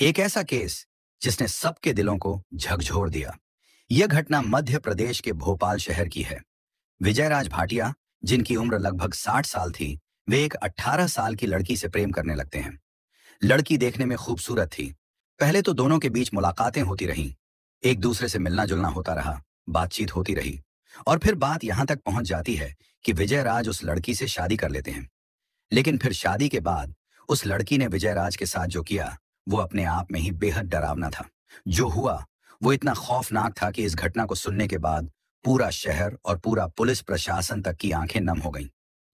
एक ऐसा केस जिसने सबके दिलों को झकझोर दिया। यह घटना मध्य प्रदेश के भोपाल शहर की है। विजयराज भाटिया, जिनकी उम्र लगभग 60 साल थी, वे एक 18 साल की लड़की से प्रेम करने लगते हैं। लड़की देखने में खूबसूरत थी। पहले तो दोनों के बीच मुलाकातें होती रहीं, एक दूसरे से मिलना जुलना होता रहा, बातचीत होती रही, और फिर बात यहां तक पहुंच जाती है कि विजयराज उस लड़की से शादी कर लेते हैं। लेकिन फिर शादी के बाद उस लड़की ने विजयराज के साथ जो किया, वो अपने आप में ही बेहद डरावना था। जो हुआ वो इतना खौफनाक था कि इस घटना को सुनने के बाद पूरा शहर और पूरा पुलिस प्रशासन तक की आंखें नम हो गईं।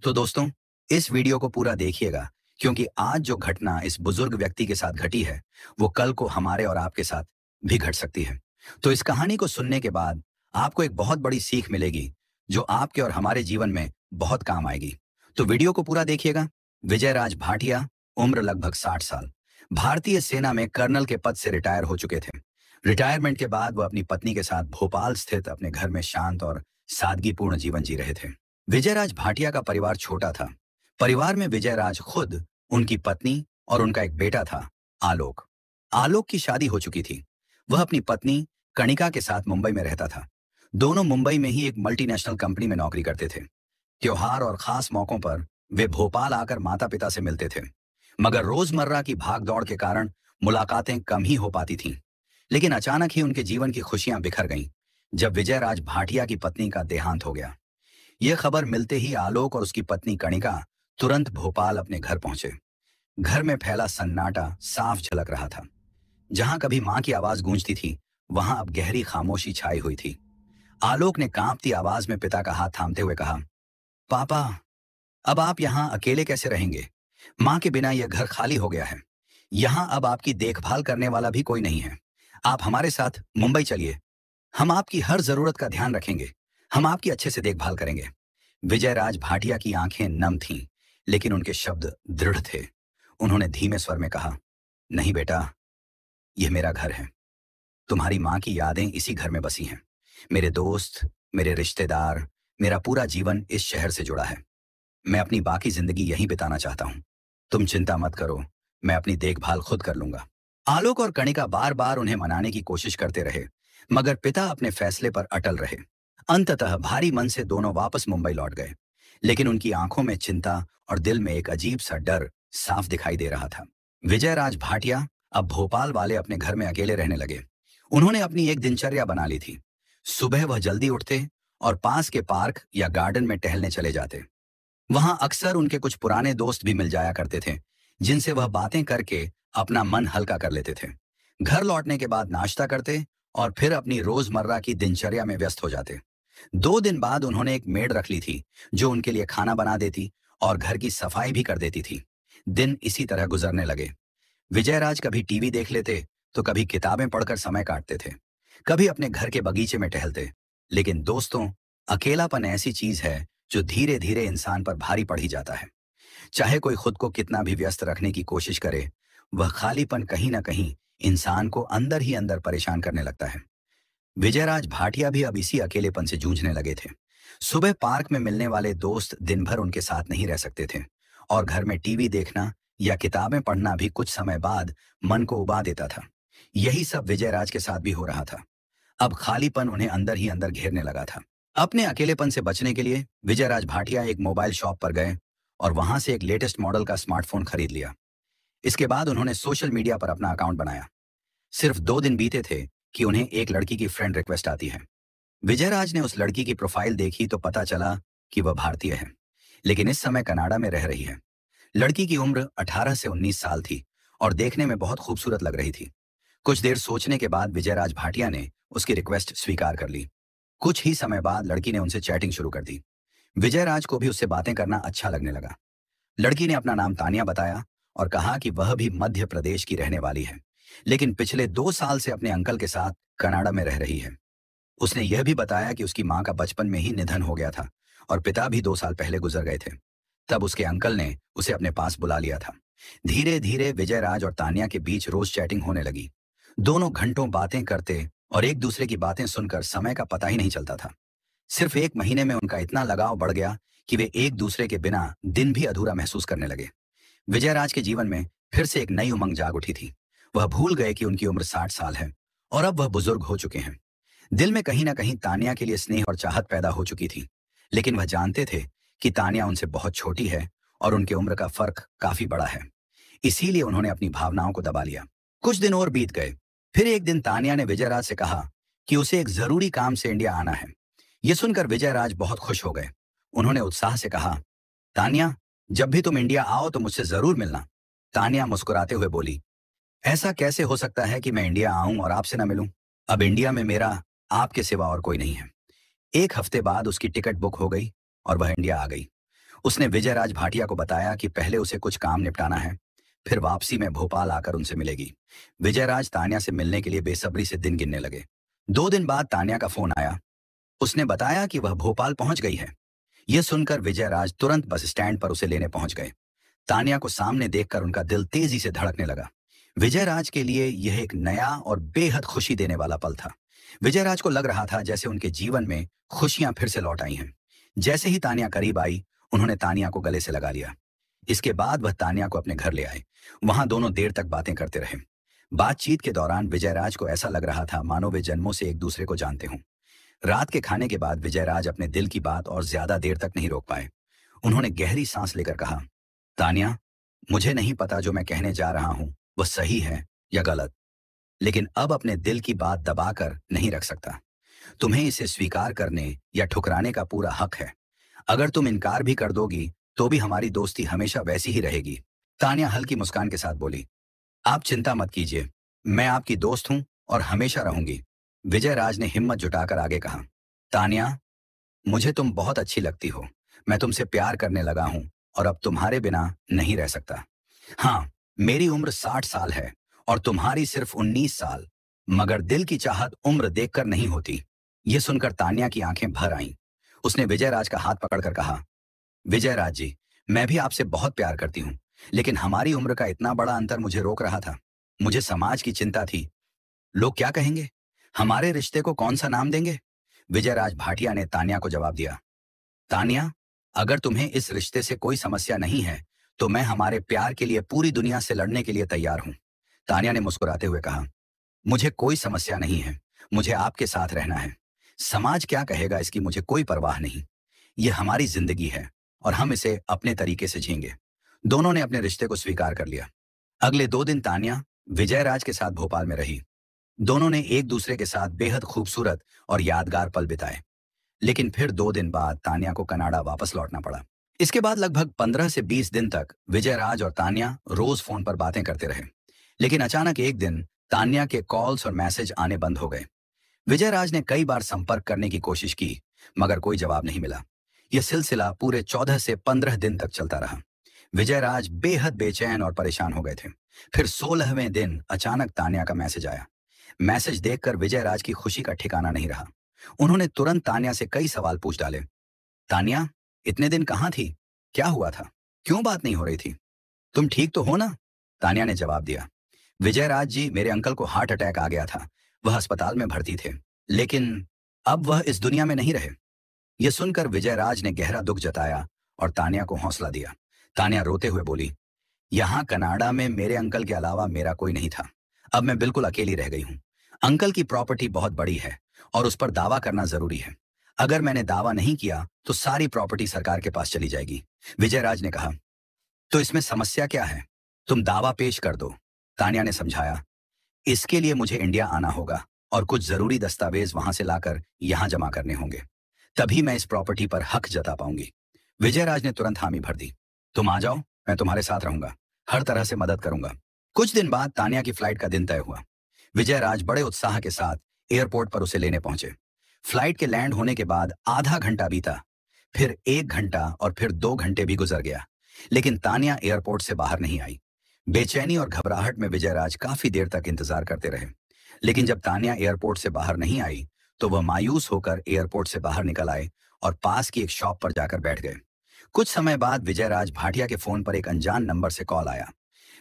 तो दोस्तों, इस वीडियो को पूरा देखिएगा, क्योंकि आज जो घटना इस बुजुर्ग व्यक्ति के साथ घटी है, वो कल को हमारे और आपके साथ भी घट सकती है। तो इस कहानी को सुनने के बाद आपको एक बहुत बड़ी सीख मिलेगी, जो आपके और हमारे जीवन में बहुत काम आएगी। तो वीडियो को पूरा देखिएगा। विजयराज भाटिया, उम्र लगभग 60 साल, भारतीय सेना में कर्नल के पद से रिटायर हो चुके थे। रिटायरमेंट के बाद वो अपनी पत्नी के साथ भोपाल स्थित अपने घर में शांत और सादगीपूर्ण जीवन जी रहे थे। विजयराज भाटिया का परिवार छोटा था। परिवार में विजयराज खुद, उनकी पत्नी और उनका एक बेटा था, आलोक। आलोक की शादी हो चुकी थी। वह अपनी पत्नी कणिका के साथ मुंबई में रहता था। दोनों मुंबई में ही एक मल्टीनेशनल कंपनी में नौकरी करते थे। त्योहार और खास मौकों पर वे भोपाल आकर माता पिता से मिलते थे, मगर रोजमर्रा की भागदौड़ के कारण मुलाकातें कम ही हो पाती थीं। लेकिन अचानक ही उनके जीवन की खुशियां बिखर गईं जब विजयराज भाटिया की पत्नी का देहांत हो गया। यह खबर मिलते ही आलोक और उसकी पत्नी कणिका तुरंत भोपाल अपने घर पहुंचे। घर में फैला सन्नाटा साफ झलक रहा था। जहां कभी मां की आवाज गूंजती थी, वहां अब गहरी खामोशी छाई हुई थी। आलोक ने कांपती आवाज में पिता का हाथ थामते हुए कहा, पापा, अब आप यहाँ अकेले कैसे रहेंगे? मां के बिना यह घर खाली हो गया है। यहाँ अब आपकी देखभाल करने वाला भी कोई नहीं है। आप हमारे साथ मुंबई चलिए। हम आपकी हर जरूरत का ध्यान रखेंगे। हम आपकी अच्छे से देखभाल करेंगे। विजयराज भाटिया की आंखें नम थीं, लेकिन उनके शब्द दृढ़ थे। उन्होंने धीमे स्वर में कहा, नहीं बेटा, यह मेरा घर है। तुम्हारी मां की यादें इसी घर में बसी हैं। मेरे दोस्त, मेरे रिश्तेदार, मेरा पूरा जीवन इस शहर से जुड़ा है। मैं अपनी बाकी जिंदगी यहीं बिताना चाहता हूं। तुम चिंता मत करो, मैं अपनी देखभाल खुद कर लूंगा। आलोक और कणिका बार बार उन्हें मनाने की कोशिश करते रहे, मगर पिता अपने फैसले पर अटल रहे। अंततः भारी मन से दोनों वापस मुंबई लौट गए, लेकिन उनकी आंखों में चिंता और दिल में एक अजीब सा डर साफ दिखाई दे रहा था। विजयराज भाटिया अब भोपाल वाले अपने घर में अकेले रहने लगे। उन्होंने अपनी एक दिनचर्या बना ली थी। सुबह वह जल्दी उठते और पास के पार्क या गार्डन में टहलने चले जाते। वहां अक्सर उनके कुछ पुराने दोस्त भी मिल जाया करते थे, जिनसे वह बातें करके अपना मन हल्का कर लेते थे। घर लौटने के बाद नाश्ता करते और फिर अपनी रोजमर्रा की दिनचर्या में व्यस्त हो जाते। 2 दिन बाद उन्होंने एक मेड रख ली थी, जो उनके लिए खाना बना देती और घर की सफाई भी कर देती थी। दिन इसी तरह गुजरने लगे। विजयराज कभी टीवी देख लेते तो कभी किताबें पढ़कर समय काटते थे, कभी अपने घर के बगीचे में टहलते। लेकिन दोस्तों, अकेलापन ऐसी चीज है जो धीरे धीरे इंसान पर भारी पड़ ही जाता है। चाहे कोई खुद को कितना भी व्यस्त रखने की कोशिश करे, वह खालीपन कहीं ना कहीं इंसान को अंदर ही अंदर परेशान करने लगता है। विजयराज भाटिया भी अब इसी अकेलेपन से जूझने लगे थे। सुबह पार्क में मिलने वाले दोस्त दिन भर उनके साथ नहीं रह सकते थे, और घर में टीवी देखना या किताबें पढ़ना भी कुछ समय बाद मन को उबा देता था। यही सब विजयराज के साथ भी हो रहा था। अब खालीपन उन्हें अंदर ही अंदर घेरने लगा था। अपने अकेलेपन से बचने के लिए विजयराज भाटिया एक मोबाइल शॉप पर गए और वहां से एक लेटेस्ट मॉडल का स्मार्टफोन खरीद लिया। इसके बाद उन्होंने सोशल मीडिया पर अपना अकाउंट बनाया। सिर्फ 2 दिन बीते थे कि उन्हें एक लड़की की फ्रेंड रिक्वेस्ट आती है। विजयराज ने उस लड़की की प्रोफाइल देखी तो पता चला कि वह भारतीय है, लेकिन इस समय कनाडा में रह रही है। लड़की की उम्र 18 से 19 साल थी और देखने में बहुत खूबसूरत लग रही थी। कुछ देर सोचने के बाद विजयराज भाटिया ने उसकी रिक्वेस्ट स्वीकार कर ली। कुछ ही समय बाद लड़की ने उनसे चैटिंग शुरू कर दी। विजयराज को भी उससे बातें करना अच्छा लगने लगा। लड़की ने अपना नाम तानिया बताया और कहा कि वह भी मध्य प्रदेश की रहने वाली है, लेकिन पिछले 2 साल से अपने अंकल के साथ कनाडा में रह रही है। उसने यह भी बताया कि उसकी मां का बचपन में ही निधन हो गया था और पिता भी 2 साल पहले गुजर गए थे। तब उसके अंकल ने उसे अपने पास बुला लिया था। धीरे धीरे विजयराज और तानिया के बीच रोज चैटिंग होने लगी। दोनों घंटों बातें करते और एक दूसरे की बातें सुनकर समय का पता ही नहीं चलता था। सिर्फ 1 महीने में उनका इतना लगाव बढ़ गया कि वे एक दूसरे के बिना दिन भी अधूरा महसूस करने लगे। विजयराज के जीवन में फिर से एक नई उमंग जाग उठी थी। वह भूल गए कि उनकी उम्र 60 साल है और अब वह बुजुर्ग हो चुके हैं। दिल में कहीं ना कहीं तानिया के लिए स्नेह और चाहत पैदा हो चुकी थी, लेकिन वह जानते थे कि तानिया उनसे बहुत छोटी है और उनके उम्र का फर्क काफी बड़ा है। इसीलिए उन्होंने अपनी भावनाओं को दबा लिया। कुछ दिन और बीत गए। फिर एक दिन तानिया ने विजयराज से कहा कि उसे एक जरूरी काम से इंडिया आना है। यह सुनकर विजयराज बहुत खुश हो गए। उन्होंने उत्साह से कहा, तानिया, जब भी तुम इंडिया आओ तो मुझसे जरूर मिलना। तानिया मुस्कुराते हुए बोली, ऐसा कैसे हो सकता है कि मैं इंडिया आऊं और आपसे न मिलूं? अब इंडिया में मेरा आपके सिवा और कोई नहीं है। एक हफ्ते बाद उसकी टिकट बुक हो गई और वह इंडिया आ गई। उसने विजयराज भाटिया को बताया कि पहले उसे कुछ काम निपटाना है, फिर वापसी में भोपाल आकर उनसे मिलेगी। विजयराज तानिया से मिलने के लिए बेसब्री से दिन गिनने लगे। 2 दिन बाद तानिया का फोन आया। उसने बताया कि वह भोपाल पहुंच गई है। यह सुनकर विजयराज तुरंत बस स्टैंड पर उसे लेने पहुंच गए। तानिया को सामने देखकर उनका दिल तेजी से धड़कने लगा। विजयराज के लिए यह एक नया और बेहद खुशी देने वाला पल था। विजयराज को लग रहा था जैसे उनके जीवन में खुशियां फिर से लौट आई हैं। जैसे ही तानिया करीब आई, उन्होंने तानिया को गले से लगा लिया। इसके बाद वह तानिया को अपने घर ले आए। वहां दोनों देर तक बातें करते रहे। बातचीत के दौरान विजयराज को ऐसा लग रहा था मानो वे जन्मों से एक दूसरे को जानते हों। रात के खाने के बाद विजयराज अपने दिल की बात और ज्यादा देर तक नहीं रोक पाए। उन्होंने गहरी सांस लेकर कहा, तानिया, मुझे नहीं पता जो मैं कहने जा रहा हूं वह सही है या गलत, लेकिन अब अपने दिल की बात दबाकर नहीं रख सकता। तुम्हें इसे स्वीकार करने या ठुकराने का पूरा हक है। अगर तुम इनकार भी कर दोगी तो भी हमारी दोस्ती हमेशा वैसी ही रहेगी। तानिया हल्की मुस्कान के साथ बोली, आप चिंता मत कीजिए, मैं आपकी दोस्त हूं और हमेशा रहूंगी। विजयराज ने हिम्मत जुटाकर आगे कहा, तानिया, मुझे तुम बहुत अच्छी लगती हो। मैं तुमसे प्यार करने लगा हूं और अब तुम्हारे बिना नहीं रह सकता। हाँ, मेरी उम्र 60 साल है और तुम्हारी सिर्फ 19 साल, मगर दिल की चाहत उम्र देखकर नहीं होती। यह सुनकर तानिया की आंखें भर आईं। उसने विजयराज का हाथ पकड़कर कहा, विजयराज जी, मैं भी आपसे बहुत प्यार करती हूं, लेकिन हमारी उम्र का इतना बड़ा अंतर मुझे रोक रहा था। मुझे समाज की चिंता थी। लोग क्या कहेंगे? हमारे रिश्ते को कौन सा नाम देंगे? विजयराज भाटिया ने तानिया को जवाब दिया, तानिया, अगर तुम्हें इस रिश्ते से कोई समस्या नहीं है तो मैं हमारे प्यार के लिए पूरी दुनिया से लड़ने के लिए तैयार हूं। तानिया ने मुस्कुराते हुए कहा, मुझे कोई समस्या नहीं है। मुझे आपके साथ रहना है। समाज क्या कहेगा इसकी मुझे कोई परवाह नहीं। यह हमारी जिंदगी है और हम इसे अपने तरीके से जीएंगे। दोनों ने अपने रिश्ते को स्वीकार कर लिया। अगले 2 दिन तानिया विजयराज के साथ भोपाल में रही। दोनों ने एक दूसरे के साथ बेहद खूबसूरत और यादगार पल बिताए। लेकिन फिर 2 दिन बाद तानिया को कनाडा वापस लौटना पड़ा। इसके बाद लगभग 15 से 20 दिन तक विजयराज और तानिया रोज फोन पर बातें करते रहे। लेकिन अचानक एक दिन तानिया के कॉल्स और मैसेज आने बंद हो गए। विजयराज ने कई बार संपर्क करने की कोशिश की, मगर कोई जवाब नहीं मिला। यह सिलसिला पूरे 14 से 15 दिन तक चलता रहा। विजयराज बेहद बेचैन और परेशान हो गए थे। फिर 16वें दिन अचानक तानिया का मैसेज आया। मैसेज देखकर विजयराज की खुशी का ठिकाना नहीं रहा। उन्होंने तुरंत तानिया से कई सवाल पूछ डाले। तानिया, इतने दिन कहाँ थी? क्या हुआ था? क्यों बात नहीं हो रही थी? तुम ठीक तो हो ना? तानिया ने जवाब दिया, विजयराज जी, मेरे अंकल को हार्ट अटैक आ गया था। वह अस्पताल में भर्ती थे, लेकिन अब वह इस दुनिया में नहीं रहे। यह सुनकर विजयराज ने गहरा दुख जताया और तानिया को हौसला दिया। तानिया रोते हुए बोली, यहाँ कनाडा में मेरे अंकल के अलावा मेरा कोई नहीं था। अब मैं बिल्कुल अकेली रह गई हूँ। अंकल की प्रॉपर्टी बहुत बड़ी है और उस पर दावा करना जरूरी है। अगर मैंने दावा नहीं किया तो सारी प्रॉपर्टी सरकार के पास चली जाएगी। विजयराज ने कहा, तो इसमें समस्या क्या है? तुम दावा पेश कर दो। तानिया ने समझाया, इसके लिए मुझे इंडिया आना होगा और कुछ जरूरी दस्तावेज वहां से लाकर यहां जमा करने होंगे, तभी मैं इस प्रॉपर्टी पर हक जता पाऊंगी। विजयराज ने तुरंत हामी भर दी, तुम आ जाओ, मैं तुम्हारे साथ रहूंगा, हर तरह से मदद करूंगा। कुछ दिन बाद तानिया की फ्लाइट का दिन तय हुआ। विजयराज बड़े उत्साह के साथ एयरपोर्ट पर उसे लेने पहुंचे। फ्लाइट के लैंड होने के बाद आधा घंटा बीता, फिर 1 घंटा और फिर 2 घंटे भी गुजर गया, लेकिन तानिया एयरपोर्ट से बाहर नहीं आई। बेचैनी और घबराहट में विजयराज काफी देर तक इंतजार करते रहे, लेकिन जब तानिया एयरपोर्ट से बाहर नहीं आई तो वह मायूस होकर एयरपोर्ट से बाहर निकल आए और पास की एक शॉप पर जाकर बैठ गए। कुछ समय बाद विजयराज भाटिया के फोन पर एक अनजान नंबर से कॉल आया।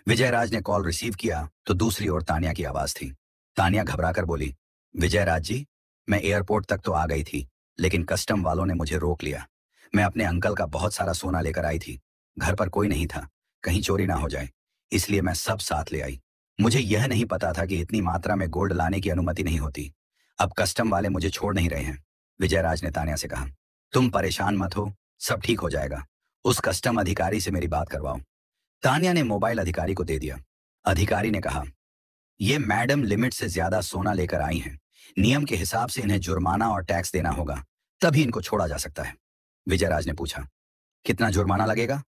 विजयराज ने कॉल रिसीव किया तो दूसरी ओर तानिया की आवाज थी। तानिया घबराकर बोली, विजयराज जी, मैं एयरपोर्ट तक तो आ गई थी, लेकिन कस्टम वालों ने मुझे रोक लिया। मैं अपने अंकल का बहुत सारा सोना लेकर आई थी। घर पर कोई नहीं था, कहीं चोरी ना हो जाए, इसलिए मैं सब साथ ले आई। मुझे यह नहीं पता था कि इतनी मात्रा में गोल्ड लाने की अनुमति नहीं होती। अब कस्टम वाले मुझे छोड़ नहीं रहे हैं। विजयराज ने तान्या से कहा। तुम परेशान मत हो, सब ठीक हो जाएगा। उस कस्टम अधिकारी से मेरी बात करवाओ। तान्या ने मोबाइल अधिकारी को दे दिया। अधिकारी ने कहा, ये मैडम लिमिट से ज्यादा सोना लेकर आई हैं। नियम के हिसाब से इन्हें जुर्माना और टैक्स देना होगा, तभी इनको छोड़ा जा सकता है। विजयराज ने पूछा, कितना जुर्माना लगेगा?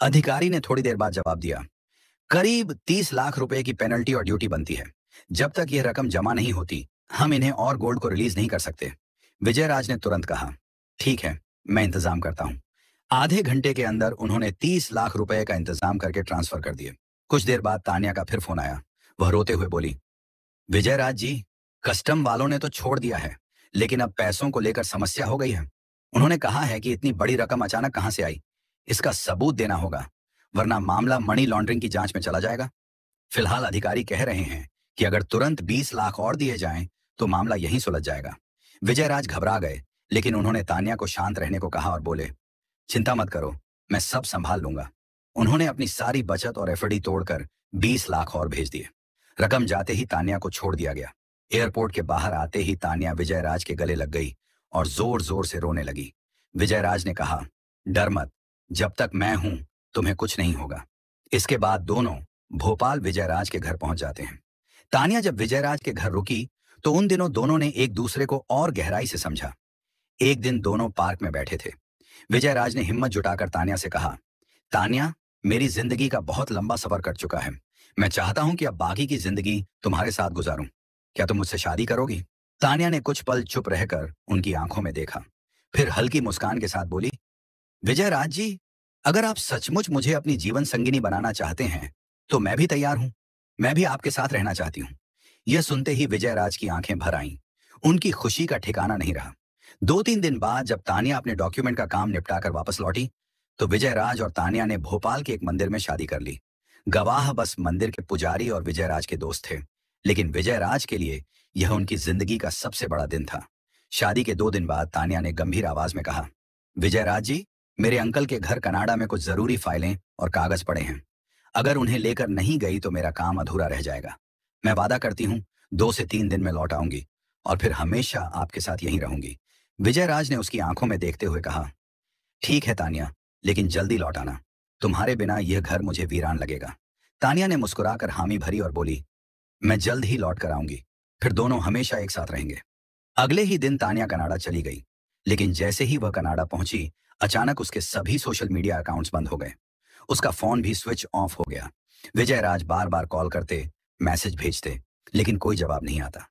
अधिकारी ने थोड़ी देर बाद जवाब दिया, करीब 30 लाख रुपए की पेनल्टी और ड्यूटी बनती है। जब तक यह रकम जमा नहीं होती, हम इन्हें और गोल्ड को रिलीज नहीं कर सकते। विजयराज ने तुरंत कहा, ठीक है, मैं इंतजाम करता हूं। आधे घंटे के अंदर उन्होंने 30 लाख रुपए का इंतजाम करके ट्रांसफर कर दिए। कुछ देर बाद तान्या का फिर फोन आया। वह रोते हुए बोली, विजयराज जी, कस्टम वालों ने तो छोड़ दिया है, लेकिन अब पैसों को लेकर समस्या हो गई है। उन्होंने कहा है कि इतनी बड़ी रकम अचानक कहां से आई, इसका सबूत देना होगा, वरना मामला मनी लॉन्ड्रिंग की जांच में चला जाएगा। फिलहाल अधिकारी कह रहे हैं कि अगर तुरंत 20 लाख और दिए जाएं, तो मामला यहीं सुलझ जाएगा। विजयराज घबरा गए, लेकिन उन्होंने तान्या को शांत रहने को कहा और बोले, चिंता मत करो, मैं सब संभाल लूंगा। उन्होंने अपनी सारी बचत और एफडी तोड़कर 20 लाख और भेज दिए। रकम जाते ही तान्या को छोड़ दिया गया। एयरपोर्ट के बाहर आते ही तान्या विजयराज के गले लग गई और जोर जोर से रोने लगी। विजयराज ने कहा, डर मत, जब तक मैं हूं तुम्हें कुछ नहीं होगा। इसके बाद दोनों भोपाल विजयराज के घर पहुंच जाते हैं। तान्या जब विजयराज के घर रुकी तो उन दिनों दोनों ने एक दूसरे को और गहराई से समझा। एक दिन दोनों पार्क में बैठे थे। विजयराज ने हिम्मत जुटाकर तान्या से कहा, तान्या, मेरी जिंदगी का बहुत लंबा सफर कट चुका है। मैं चाहता हूं कि अब बाकी की जिंदगी तुम्हारे साथ गुजारूं। क्या तुम मुझसे शादी करोगी? तान्या ने कुछ पल चुप रहकर उनकी आंखों में देखा, फिर हल्की मुस्कान के साथ बोली, विजयराज जी, अगर आप सचमुच मुझे अपनी जीवन संगिनी बनाना चाहते हैं तो मैं भी तैयार हूं। मैं भी आपके साथ रहना चाहती हूं। यह सुनते ही विजयराज की आंखें भर आईं। उनकी खुशी का ठिकाना नहीं रहा। 2-3 दिन बाद जब तान्या अपने डॉक्यूमेंट का काम निपटाकर वापस लौटी तो विजयराज और तान्या ने भोपाल के एक मंदिर में शादी कर ली। गवाह बस मंदिर के पुजारी और विजयराज के दोस्त थे, लेकिन विजयराज के लिए यह उनकी जिंदगी का सबसे बड़ा दिन था। शादी के 2 दिन बाद तान्या ने गंभीर आवाज में कहा, विजयराज जी, मेरे अंकल के घर कनाडा में कुछ जरूरी फाइलें और कागज पड़े हैं। अगर उन्हें लेकर नहीं गई तो मेरा काम अधूरा रह जाएगा। मैं वादा करती हूँ 2 से 3 दिन में लौट आऊंगी और फिर हमेशा आपके साथ यहीं रहूंगी। विजयराज ने उसकी आंखों में देखते हुए कहा, ठीक है तान्या, लेकिन जल्दी लौट आना। तुम्हारे बिना यह घर मुझे वीरान लगेगा। तान्या ने मुस्कुराकर हामी भरी और बोली, मैं जल्द ही लौट कर आऊंगी, फिर दोनों हमेशा एक साथ रहेंगे। अगले ही दिन तान्या कनाडा चली गई, लेकिन जैसे ही वह कनाडा पहुंची, अचानक उसके सभी सोशल मीडिया अकाउंट्स बंद हो गए। उसका फोन भी स्विच ऑफ हो गया। विजयराज बार बार कॉल करते, मैसेज भेजते, लेकिन कोई जवाब नहीं आता।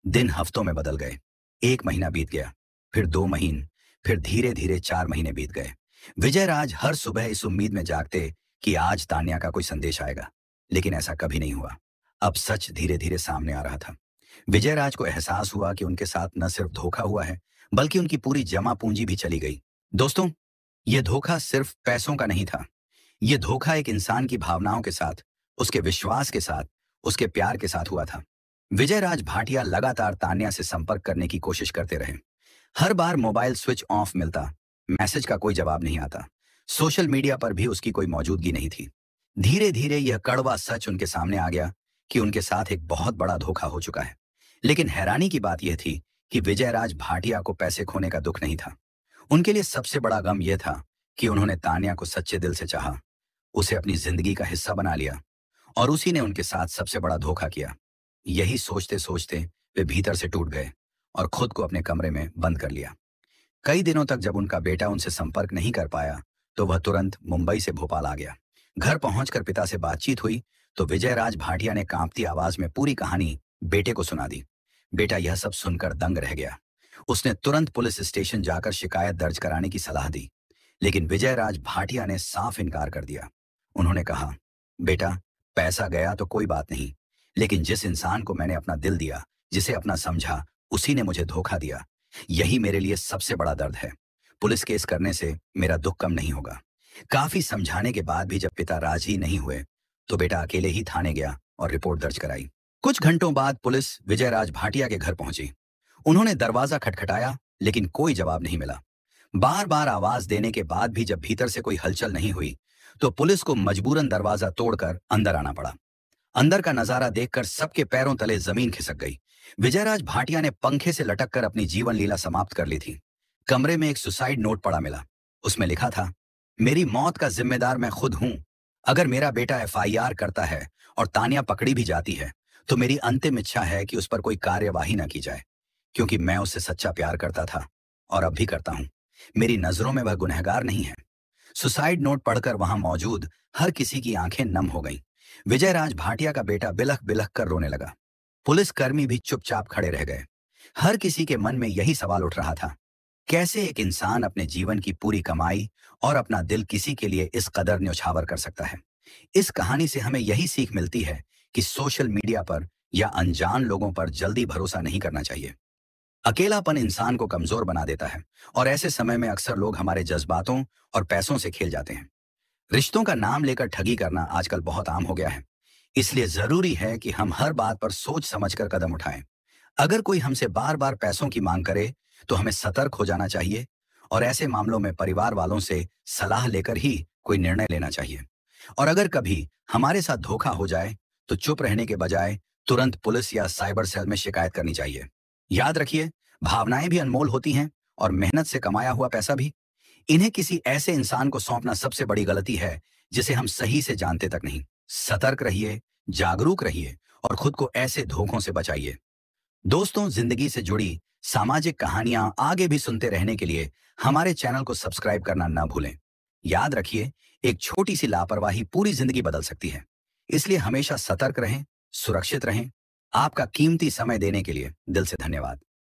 दिन हफ्तों में बदल गए। 1 महीना बीत गया, फिर 2 महीने, फिर धीरे धीरे 4 महीने बीत गए। विजयराज हर सुबह इस उम्मीद में जागते कि आज तान्या का कोई संदेश आएगा, लेकिन ऐसा कभी नहीं हुआ। अब सच धीरे धीरे सामने आ रहा था। विजयराज को एहसास हुआ कि उनके साथ न सिर्फ धोखा हुआ है, बल्कि उनकी पूरी जमा पूंजी भी चली गई। दोस्तों, यह धोखा सिर्फ पैसों का नहीं था। यह धोखा एक इंसान की भावनाओं के साथ, उसके विश्वास के साथ, उसके प्यार के साथ हुआ था। विजयराज भाटिया लगातार तान्या से संपर्क करने की कोशिश करते रहे। हर बार मोबाइल स्विच ऑफ मिलता, मैसेज का कोई जवाब नहीं आता, सोशल मीडिया पर भी उसकी कोई मौजूदगी नहीं थी। धीरे धीरे यह कड़वा सच उनके सामने आ गया कि उनके साथ एक बहुत बड़ा धोखा हो चुका है। लेकिन हैरानी की बात यह थी कि विजयराज भाटिया को पैसे खोने का दुख नहीं था। उनके लिए सबसे बड़ा गम यह था कि उन्होंने तान्या को सच्चे दिल से चाहा, उसे अपनी जिंदगी का हिस्सा बना लिया, और उसी ने उनके साथ सबसे बड़ा धोखा किया। यही सोचते सोचते वे भीतर से टूट गए और खुद को अपने कमरे में बंद कर लिया। कई दिनों तक जब उनका बेटा उनसे संपर्क नहीं कर पाया तो वह तुरंत मुंबई से भोपाल आ गया। घर पहुंचकर पिता से बातचीत हुई तो विजयराज भाटिया ने कांपती आवाज में पूरी कहानी बेटे को सुना दी। बेटा यह सब सुनकर दंग रह गया। उसने तुरंत पुलिस स्टेशन जाकर शिकायत दर्ज कराने की सलाह दी, लेकिन विजयराज भाटिया ने साफ इनकार कर दिया। उन्होंने कहा, बेटा, पैसा गया तो कोई बात नहीं, लेकिन जिस इंसान को मैंने अपना दिल दिया, जिसे अपना समझा, उसी ने मुझे धोखा दिया। यही मेरे लिए सबसे बड़ा दर्द है। पुलिस केस करने से मेरा दुख कम नहीं होगा। काफी समझाने के बाद भी जब पिता राजी नहीं हुए तो बेटा अकेले ही थाने गया और रिपोर्ट दर्ज कराई। कुछ घंटों बाद पुलिस विजयराज भाटिया के घर पहुंची। उन्होंने दरवाजा खटखटाया, लेकिन कोई जवाब नहीं मिला। बार बार आवाज देने के बाद भी जब भीतर से कोई हलचल नहीं हुई तो पुलिस को मजबूरन दरवाजा तोड़कर अंदर आना पड़ा। अंदर का नजारा देखकर सबके पैरों तले जमीन खिसक गई। विजयराज भाटिया ने पंखे से लटक कर अपनी जीवन लीला समाप्त कर ली थी। कमरे में एक सुसाइड नोट पड़ा मिला। उसमें लिखा था, मेरी मौत का जिम्मेदार मैं खुद हूं। अगर मेरा बेटा एफआईआर करता है और तानिया पकड़ी भी जाती है, तो मेरी अंतिम इच्छा है कि उस पर कोई कार्यवाही न की जाए, क्योंकि मैं उससे सच्चा प्यार करता था और अब भी करता हूं। मेरी नजरों में वह गुनहगार नहीं है। सुसाइड नोट पढ़कर वहां मौजूद हर किसी की आंखें नम हो गईं। विजयराज भाटिया का बेटा बिलख बिलख कर रोने लगा। पुलिसकर्मी भी चुपचाप खड़े रह गए। हर किसी के मन में यही सवाल उठ रहा था, कैसे एक इंसान अपने जीवन की पूरी कमाई और अपना दिल किसी के लिए इस कदर न्यौछावर कर सकता है। इस कहानी से हमें यही सीख मिलती है कि सोशल मीडिया पर या अनजान लोगों पर जल्दी भरोसा नहीं करना चाहिए। अकेलापन इंसान को कमजोर बना देता है और ऐसे समय में अक्सर लोग हमारे जज्बातों और पैसों से खेल जाते हैं। रिश्तों का नाम लेकर ठगी करना आजकल बहुत आम हो गया है। इसलिए जरूरी है कि हम हर बात पर सोच समझकर कदम उठाएं। अगर कोई हमसे बार बार पैसों की मांग करे, तो हमें सतर्क हो जाना चाहिए और ऐसे मामलों में परिवार वालों से सलाह लेकर ही कोई निर्णय लेना चाहिए। और अगर कभी हमारे साथ धोखा हो जाए, तो चुप रहने के बजाय तुरंत पुलिस या साइबर सेल में शिकायत करनी चाहिए। याद रखिए, भावनाएं भी अनमोल होती हैं और मेहनत से कमाया हुआ पैसा भी। इन्हें किसी ऐसे इंसान को सौंपना सबसे बड़ी गलती है जिसे हम सही से जानते तक नहीं। सतर्क रहिए, जागरूक रहिए और खुद को ऐसे धोखों से बचाइए। दोस्तों, जिंदगी से जुड़ी सामाजिक कहानियां आगे भी सुनते रहने के लिए हमारे चैनल को सब्सक्राइब करना ना भूलें। याद रखिए, एक छोटी सी लापरवाही पूरी जिंदगी बदल सकती है। इसलिए हमेशा सतर्क रहें, सुरक्षित रहें। आपका कीमती समय देने के लिए दिल से धन्यवाद।